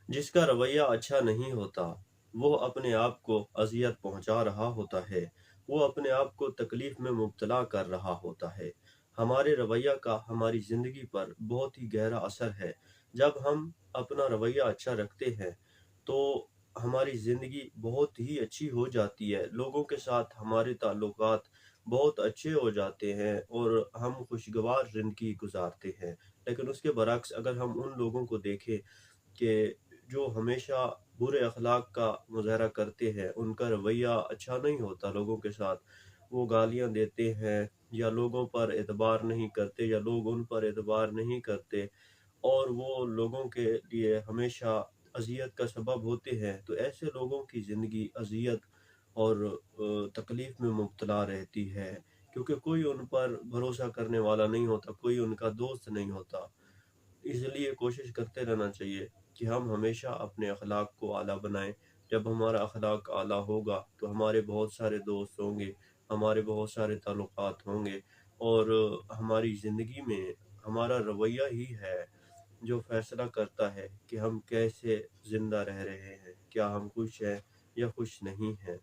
जिसका रवैया अच्छा नहीं होता, वो अपने आप को अज़ियत पहुंचा रहा होता है, वो अपने आप को तकलीफ में मुब्तला कर रहा होता है। हमारे रवैया का हमारी ज़िंदगी पर बहुत ही गहरा असर है। जब हम अपना रवैया अच्छा रखते हैं, तो हमारी ज़िंदगी बहुत ही अच्छी हो जाती है। लोगों के साथ हमारे ताल्लुकात बहुत अच्छे हो जाते हैं और हम खुशगवार ज़िंदगी गुजारते हैं। लेकिन उसके बरक्स अगर हम उन लोगों को देखें कि जो हमेशा बुरे अखलाक का मुज़ाहरा करते हैं, उनका रवैया अच्छा नहीं होता लोगों के साथ, वो गालियाँ देते हैं या लोगों पर एतबार नहीं करते या लोग उन पर एतबार नहीं करते और वो लोगों के लिए हमेशा अज़ियत का सबब होते हैं, तो ऐसे लोगों की ज़िंदगी अज़ियत और तकलीफ़ में मुब्तला रहती है, क्योंकि कोई उन पर भरोसा करने वाला नहीं होता, कोई उनका दोस्त नहीं होता। इसलिए कोशिश करते रहना चाहिए कि हम हमेशा अपने अखलाक को आला बनाएं। जब हमारा अखलाक आला होगा तो हमारे बहुत सारे दोस्त होंगे, हमारे बहुत सारे ताल्लुकात होंगे और हमारी ज़िंदगी में हमारा रवैया ही है जो फैसला करता है कि हम कैसे ज़िंदा रह रहे हैं, क्या हम खुश हैं या खुश नहीं हैं।